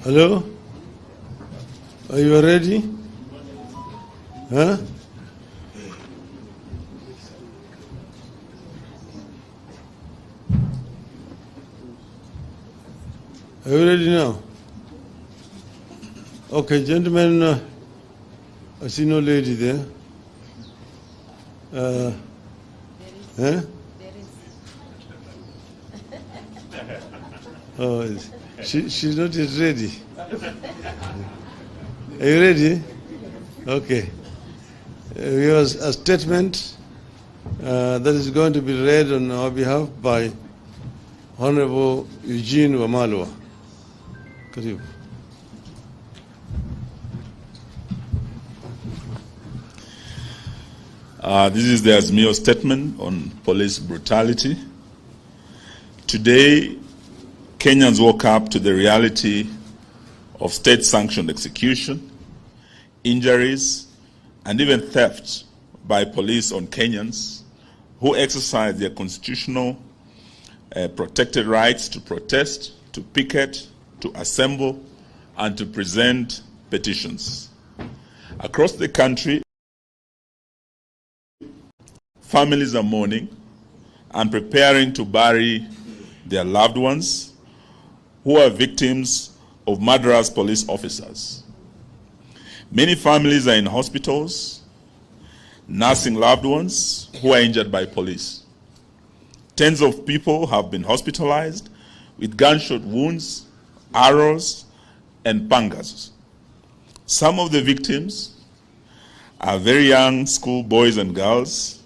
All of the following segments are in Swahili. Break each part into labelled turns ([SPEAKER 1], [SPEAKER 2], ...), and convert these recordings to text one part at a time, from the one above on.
[SPEAKER 1] Hello? Are you ready? Huh? Are you ready now? Okay, gentlemen, I see no lady there. Huh? Oh, she's not yet ready. Are you ready? Okay. We have a statement that is going to be read on our behalf by Honorable Eugene Wamalwa. Karibu.
[SPEAKER 2] This is the Azimio statement on police brutality. Today, Kenyans woke up to the reality of state-sanctioned execution, injuries, and even theft by police on Kenyans who exercise their constitutional protected rights to protest, to picket, to assemble, and to present petitions. Across the country, families are mourning and preparing to bury their loved ones who are victims of murderous police officers. Many families are in hospitals, nursing loved ones who are injured by police. Tens of people have been hospitalized with gunshot wounds, arrows, and pangas. Some of the victims are very young school boys and girls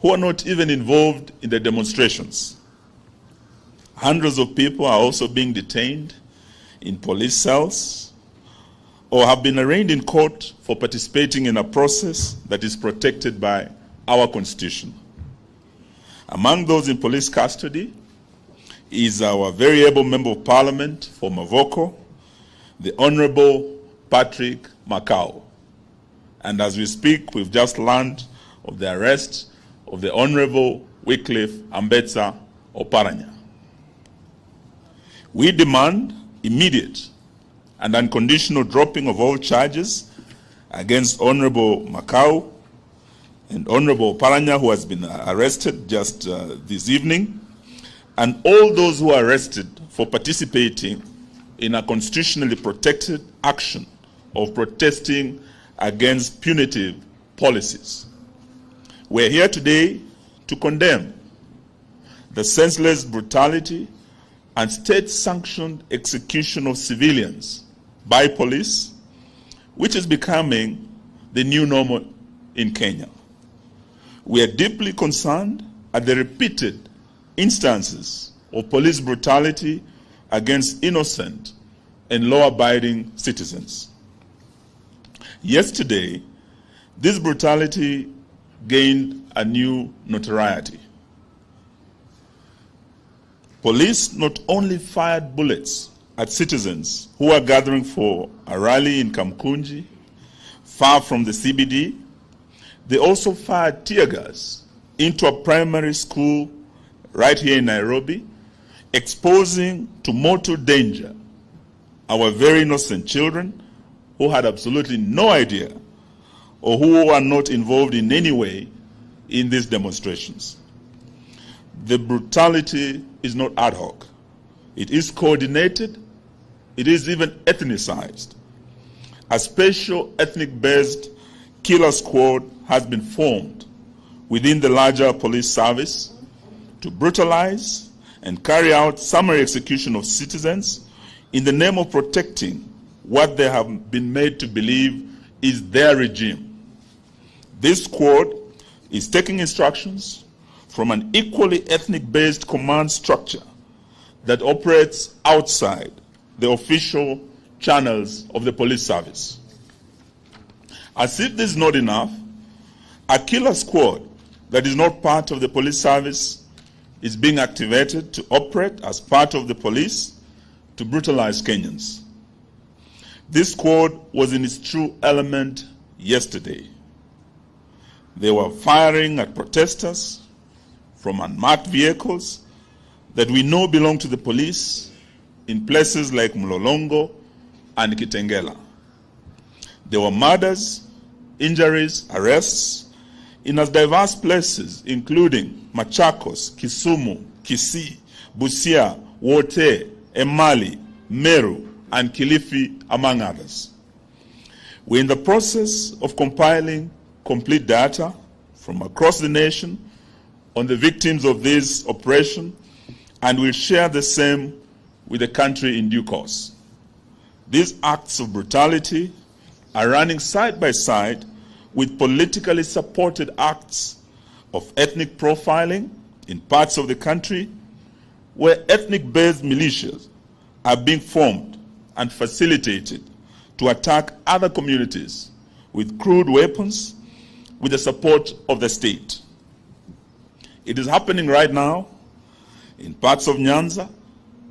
[SPEAKER 2] who are not even involved in the demonstrations. Hundreds of people are also being detained in police cells or have been arraigned in court for participating in a process that is protected by our Constitution. Among those in police custody is our very able Member of Parliament for Mavoko, the Honorable Patrick Makau. And as we speak, we've just learned of the arrest of the Honorable Wycliffe Ambetsa Oparanya. We demand immediate and unconditional dropping of all charges against Honorable Makau and Honorable Oparanya, who has been arrested just this evening, and all those who are arrested for participating in a constitutionally protected action of protesting against punitive policies. We're here today to condemn the senseless brutality and state-sanctioned execution of civilians by police, which is becoming the new normal in Kenya. We are deeply concerned at the repeated instances of police brutality against innocent and law-abiding citizens. Yesterday, this brutality gained a new notoriety. Police not only fired bullets at citizens who were gathering for a rally in Kamkunji, far from the CBD, they also fired tear gas into a primary school right here in Nairobi, exposing to mortal danger our very innocent children who had absolutely no idea or who are not involved in any way in these demonstrations. The brutality is not ad hoc. It is coordinated. It is even ethnicized. A special ethnic-based killer squad has been formed within the larger police service to brutalize and carry out summary execution of citizens in the name of protecting what they have been made to believe is their regime. This squad is taking instructions from an equally ethnic-based command structure that operates outside the official channels of the police service. As if this is not enough, a killer squad that is not part of the police service is being activated to operate as part of the police to brutalize Kenyans. This squad was in its true element yesterday. They were firing at protesters from unmarked vehicles that we know belong to the police in places like Mlolongo, and Kitengela. There were murders, injuries, arrests in as diverse places, including Machakos, Kisumu, Kisii, Busia, Wote, Emali, Meru, and Kilifi, among others. We're in the process of compiling complete data from across the nation on the victims of this operation, and we'll share the same with the country in due course. These acts of brutality are running side by side with politically supported acts of ethnic profiling in parts of the country where ethnic-based militias are being formed and facilitated to attack other communities with crude weapons with the support of the state. It is happening right now in parts of Nyanza,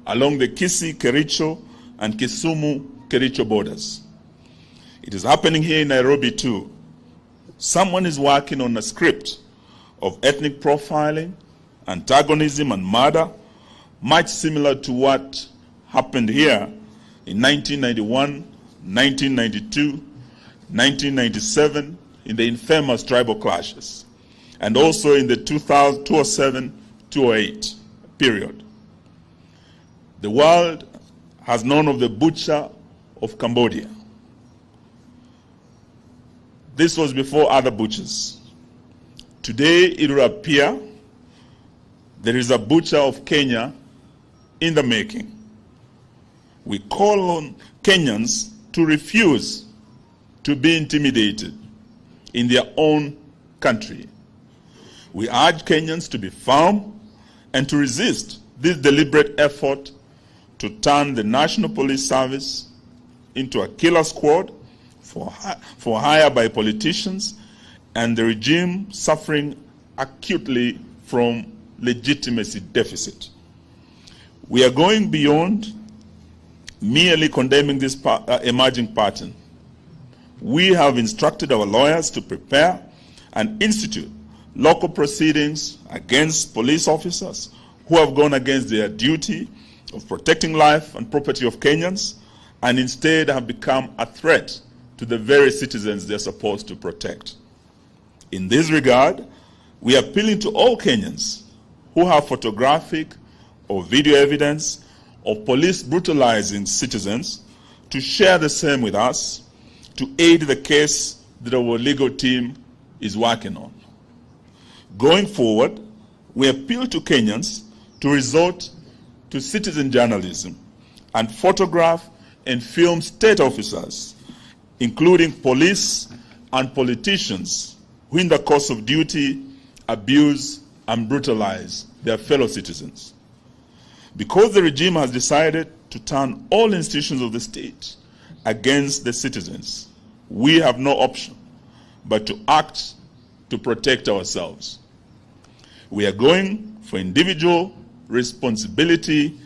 [SPEAKER 2] along the Kisii-Kericho and Kisumu-Kericho borders. It is happening here in Nairobi too. Someone is working on a script of ethnic profiling, antagonism, and murder, much similar to what happened here in 1991, 1992, 1997, in the infamous tribal clashes, and also in the 2007-2008 period. The world has known of the butcher of Cambodia. This was before other butchers. Today, it will appear there is a butcher of Kenya in the making. We call on Kenyans to refuse to be intimidated in their own country. We urge Kenyans to be firm and to resist this deliberate effort to turn the National Police Service into a killer squad for hire by politicians and the regime suffering acutely from legitimacy deficit. We are going beyond merely condemning this emerging pattern. We have instructed our lawyers to prepare and institute local proceedings against police officers who have gone against their duty of protecting life and property of Kenyans and instead have become a threat to the very citizens they're supposed to protect. In this regard, we are appealing to all Kenyans who have photographic or video evidence of police brutalizing citizens to share the same with us to aid the case that our legal team is working on. Going forward, we appeal to Kenyans to resort to citizen journalism and photograph and film state officers, including police and politicians who in the course of duty abuse and brutalize their fellow citizens. Because the regime has decided to turn all institutions of the state against the citizens, we have no option but to act to protect ourselves. We are going for individual responsibility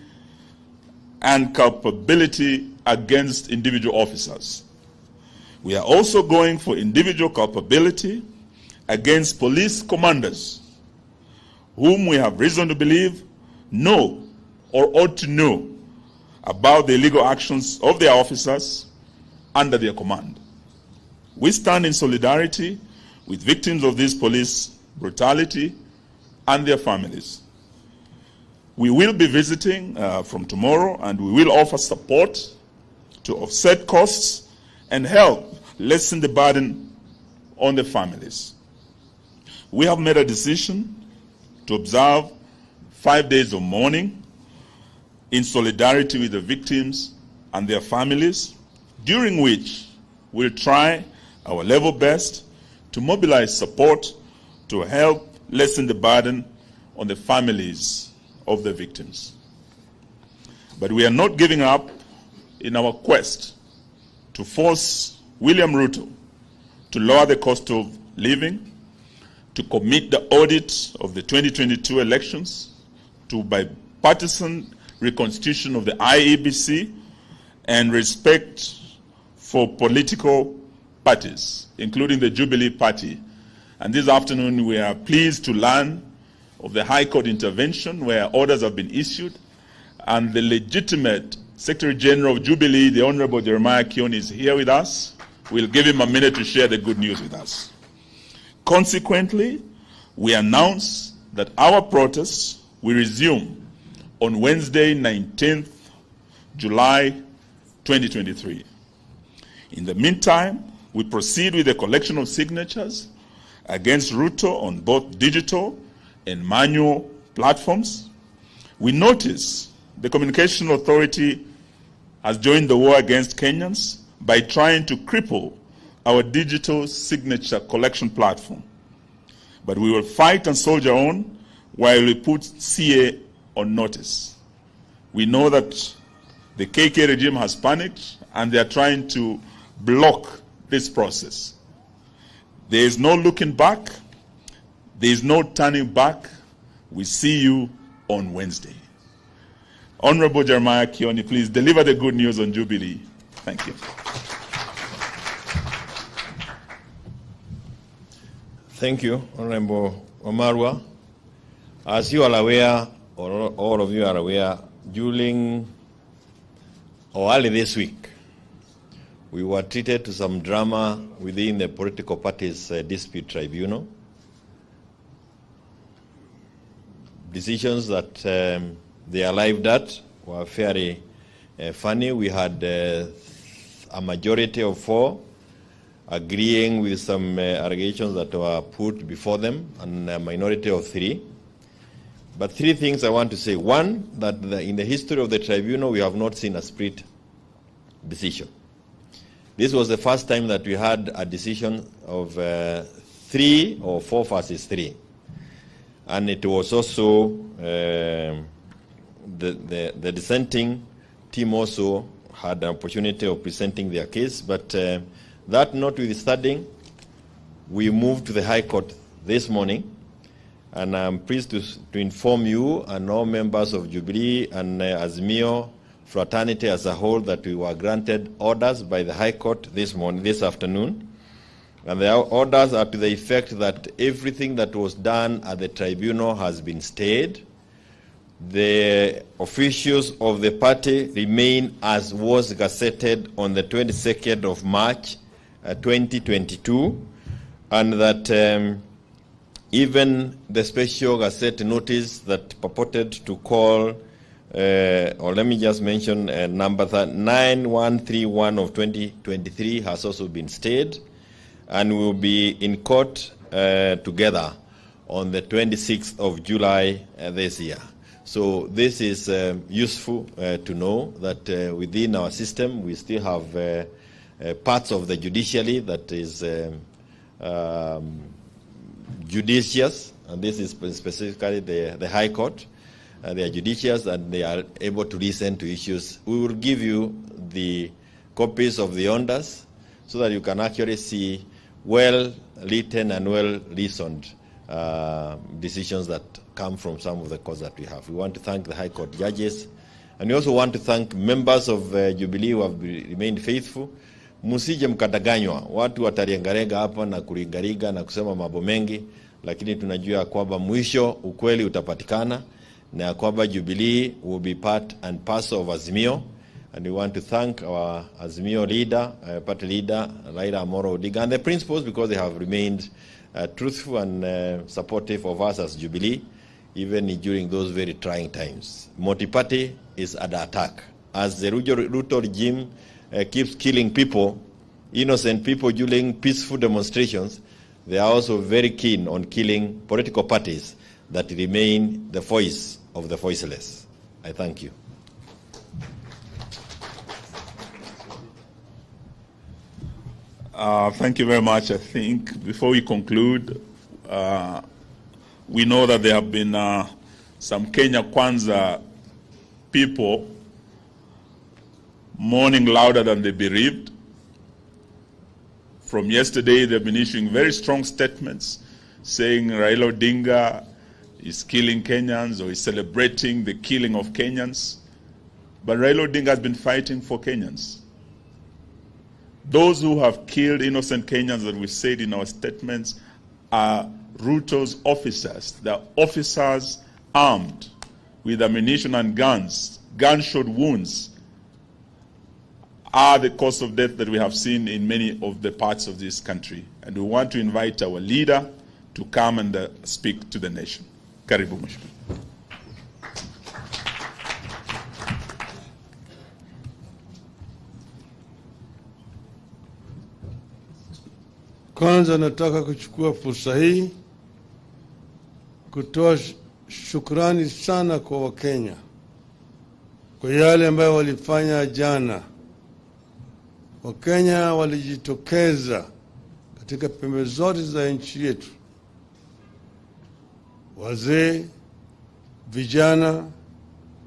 [SPEAKER 2] and culpability against individual officers. We are also going for individual culpability against police commanders whom we have reason to believe know or ought to know about the illegal actions of their officers under their command. We stand in solidarity with victims of this police brutality and their families. We will be visiting from tomorrow, and we will offer support to offset costs and help lessen the burden on the families. We have made a decision to observe 5 days of mourning in solidarity with the victims and their families, during which we'll try our level best to mobilize support to help lessen the burden on the families of the victims. But we are not giving up in our quest to force William Ruto to lower the cost of living, to commit the audit of the 2022 elections, to bipartisan reconstitution of the IEBC, and respect for political parties, including the Jubilee Party. And this afternoon we are pleased to learn of the High Court intervention where orders have been issued and the legitimate Secretary General of Jubilee, the Honorable Jeremiah Kioni, is here with us. We'll give him a minute to share the good news with us. Consequently, we announce that our protests will resume on Wednesday, 19th July 2023. In the meantime, we proceed with the collection of signatures against Ruto on both digital and manual platforms. We notice the Communication Authority has joined the war against Kenyans by trying to cripple our digital signature collection platform. But we will fight and soldier on while we put CA on notice. We know that the KK regime has panicked and they are trying to block this process. There is no looking back. There is no turning back. We see you on Wednesday. Honorable Jeremiah Kioni, please deliver the good news on Jubilee. Thank you.
[SPEAKER 3] Thank you, Honorable Omarwa. As you are aware, or all of you are aware, during or early this week, we were treated to some drama within the political parties' dispute tribunal. Decisions that they arrived at were fairly funny. We had a majority of 4 agreeing with some allegations that were put before them, and a minority of 3. But 3 things I want to say. One, that in the history of the tribunal, we have not seen a split decision. This was the first time that we had a decision of 3 or 4 versus 3. And it was also, the dissenting team also had an opportunity of presenting their case. But that notwithstanding, we moved to the High Court this morning. And I'm pleased to inform you and all members of Jubilee and Azimio fraternity as a whole that we were granted orders by the High Court this afternoon. And the orders are to the effect that everything that was done at the tribunal has been stayed. The officials of the party remain as was gazetted on the 22nd of March 2022, and that even the special gazette notice that purported to call, or let me just mention number 9131 of 2023 has also been stayed, and will be in court together on the 26th of July this year. So this is useful to know that within our system we still have parts of the judiciary that is judicious, and this is specifically the High Court. They are judicious and they are able to listen to issues. We will give you the copies of the orders so that you can actually see well-written and well-reasoned decisions that come from some of the courts that we have. We want to thank the High Court judges, and we also want to thank members of Jubilee who have remained faithful. Musije mkadanganywa, watu watariangarega hapa na kuringariga na kusema mambo mengi, lakini tunajua kwamba mwisho ukweli utapatikana na kwamba Jubilee will be part and parcel of Azimio. And we want to thank our Azimio leader, party leader, Raila Odinga, and the principals, because they have remained truthful and supportive of us as Jubilee, even during those very trying times. Multi-party is under attack. As the Ruto regime keeps killing people, innocent people during peaceful demonstrations, they are also very keen on killing political parties that remain the voice of the voiceless. I thank you.
[SPEAKER 2] Thank you very much. I think before we conclude, we know that there have been some Kenya Kwanza people mourning louder than the bereaved. From yesterday, they've been issuing very strong statements saying Raila Odinga is killing Kenyans or is celebrating the killing of Kenyans. But Raila Odinga has been fighting for Kenyans. Those who have killed innocent Kenyans that we said in our statements are Ruto's officers. They're officers armed with ammunition and guns, gunshot wounds, are the cause of death that we have seen in many of the parts of this country. And we want to invite our leader to come and speak to the nation. Karibu Mheshimiwa.
[SPEAKER 1] Kwanza nataka kuchukua fursa hii kutoa shukrani sana kwa Wakenya kwa yale ambayo walifanya jana. Wakenya walijitokeza katika pembe zote za nchi yetu, wazee, vijana,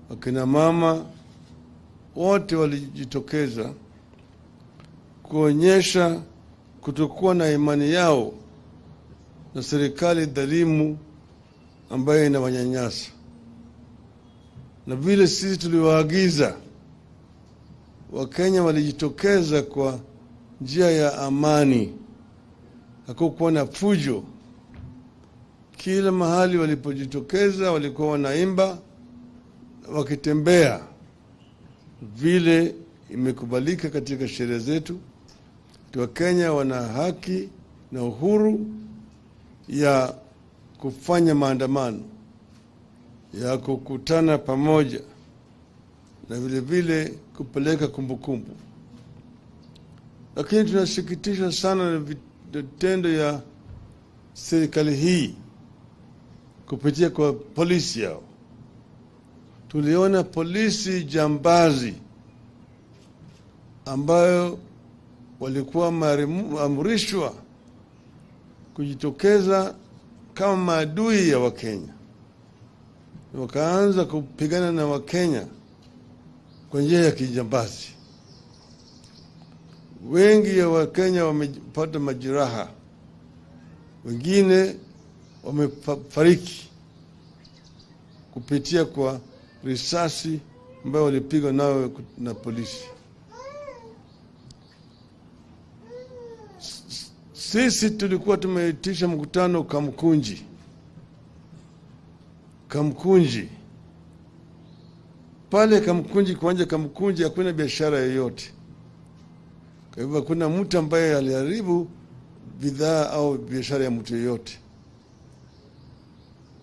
[SPEAKER 1] wakina mama, wote walijitokeza kuonyesha kutokuwa na imani yao na serikali dhalimu ambayo inawanyanyasa. Na vile sisi tuliwaagiza, Wakenya walijitokeza kwa njia ya amani. Hakukuwa na fujo. Kila mahali walipojitokeza walikuwa wanaimba, wakitembea vile imekubalika katika sheria zetu. Wakenya wana haki na uhuru ya kufanya maandamano, ya kukutana pamoja, na vile vile kupeleka kumbukumbu. Lakini tunasikitisha sana na vitendo ya serikali hii kupitia kwa polisi yao. Tuliona polisi jambazi ambayo walikuwa maamrishwa kujitokeza kama maadui ya Wakenya. Wakaanza kupigana na Wakenya kwa njia ya kijambazi. Wengi ya Wakenya wamepata majeraha, wengine wamefariki kupitia kwa risasi ambayo walipigwa nayo na polisi. Sisi tulikuwa tumeitisha mkutano Kamkunji. Pale Kamkunji, kuanja Kamkunji hakuna biashara yoyote. Kwa hivyo kuna mtu ambaye aliharibu bidhaa au biashara ya mtu yoyote.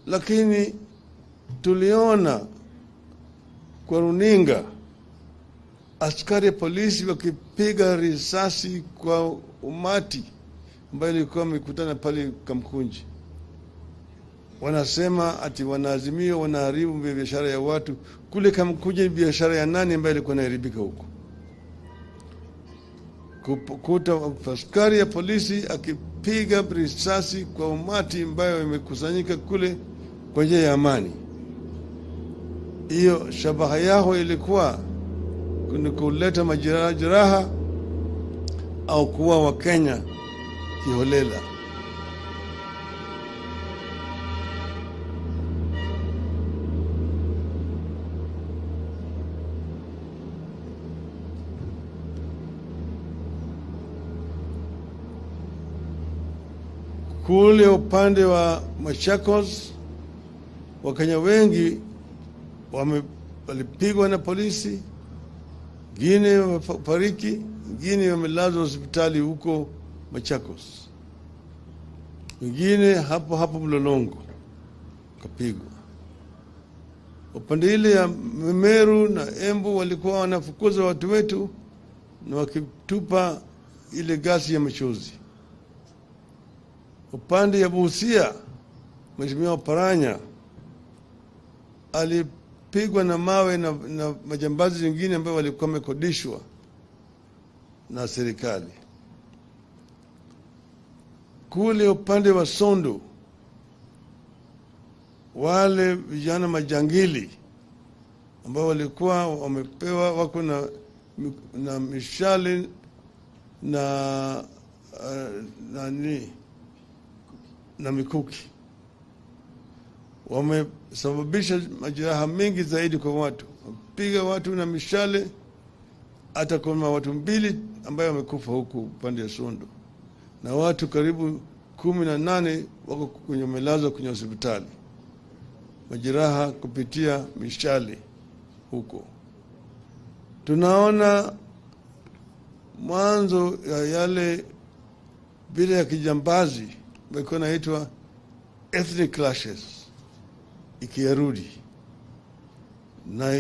[SPEAKER 1] Lakini tuliona kwa runinga askari polisi wakipiga risasi kwa umati ambayo ilikuwa mikutana pale Kamkunji. Wanasema ati wanaazimio wanaharibu biashara ya watu. Kule Kamkunji biashara ya nani ambayo ilikuwa inaharibika huko? Kukuta askari ya polisi akipiga risasi kwa umati ambayo imekusanyika kule kwa njia ya amani. Hiyo shabaha yao ilikuwa kuleta majeraha au kuwa Wakenya kiholela. Kule upande wa Machakos, Wakenya wengi walipigwa na polisi, wengine wafariki, wengine wamelazwa hospitali huko Machakos, wengine hapo Mlolongo kapigwa. Upande ile ya Meru na Embu walikuwa wanafukuza watu wetu na wakitupa ile gasi ya machozi. Upande ya Busia, Mheshimiwa Paranya alipigwa na mawe na majambazi wengine ambao walikuwa wamekodishwa na serikali. Kule upande wa Sondu, wale vijana majangili ambao walikuwa wamepewa wako na mishale na mikuki, wamesababisha majeraha mengi zaidi kwa watu. Wapiga watu na mishale, hata kuna watu 2 ambao wamekufa huku upande ya Sondu, na watu karibu 18 wako kwenye melazwa kwenye hospitali, majeraha kupitia mishale huko. Tunaona mwanzo ya yale bila ya kijambazi ilikuwa inaitwa ethnic clashes ikirudi, na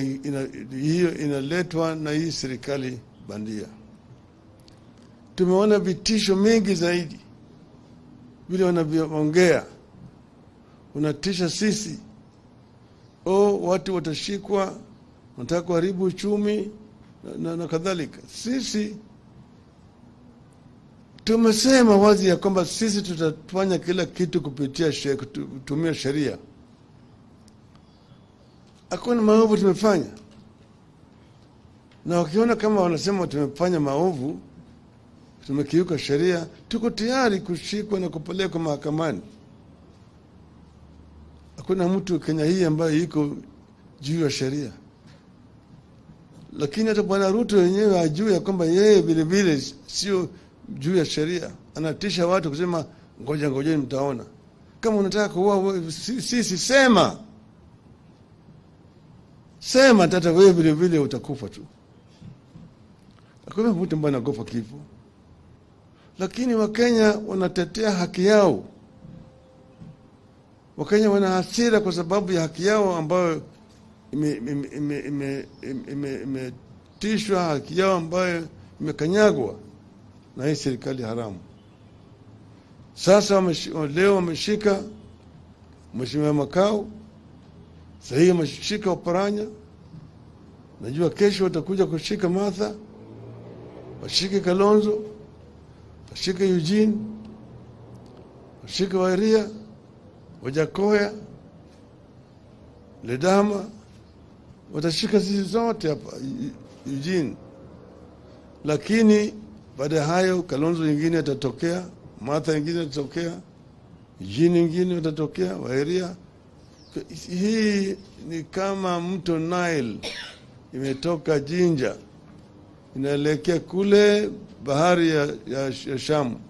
[SPEAKER 1] hiyo inaletwa na hii serikali bandia. Tumeona vitisho mengi zaidi, vile wanavyoongea, unatisha sisi, watu watashikwa, wanataka kuharibu uchumi na kadhalika. Sisi tumesema wazi ya kwamba sisi tutafanya kila kitu kutumia sheria. Hakuna maovu tumefanya, na wakiona kama wanasema tumefanya maovu, tumekiuka sheria, tuko tayari kushikwa na kupelekwa mahakamani. Hakuna mtu Kenya hii ambaye yuko juu ya sheria. Lakini hata Bwana Ruto yenyewe ajue ya kwamba yeye vile vile sio juu ya sheria. Anatisha watu kusema ngoja mtaona. Kama unataka kuua sisi, sema tata wewe vile vile utakufa tu. Hakuna mtu ambaye anakufa kifo. Lakini Wakenya wanatetea haki yao. Wakenya wana hasira kwa sababu ya haki yao ambayo imetishwa, haki yao ambayo imekanyagwa na hii serikali haramu. Sasa leo wameshika Mheshimiwa Makau, sahihi wameshika Oparanya, najua kesho watakuja kushika Martha, washike Kalonzo, washike Eugene, washike Wairia, Wajakoya, Ledama, watashika sisi zote hapa Eugene. Lakini baada ya hayo Kalonzo nyingine atatokea, Martha nyingine atatokea, Eugene nyingine atatokea, Wairia. Hii ni kama mto Nile imetoka Jinja inaelekea kule bahari ya Shamu.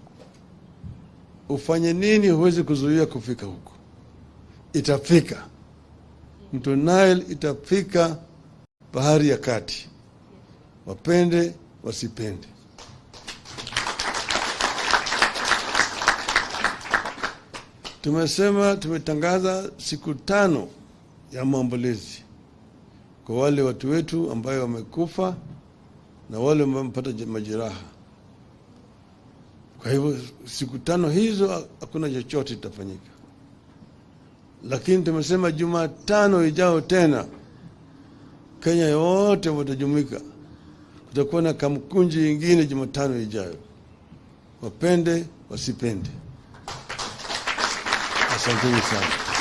[SPEAKER 1] Ufanye nini huwezi kuzuia kufika huko. Itafika. Mto Nile itafika bahari ya kati. Wapende wasipende. Tumetangaza siku 5 ya maombolezi kwa wale watu wetu ambayo wamekufa na wale ambao wamepata majeraha. Kwa hivyo siku 5 hizo hakuna chochote kitafanyika. Lakini tumesema Jumatano ijao tena Kenya yote watajumuika. Kutakuwa na Kamkunji nyingine Jumatano ijayo. Wapende wasipende. Asanteni sana.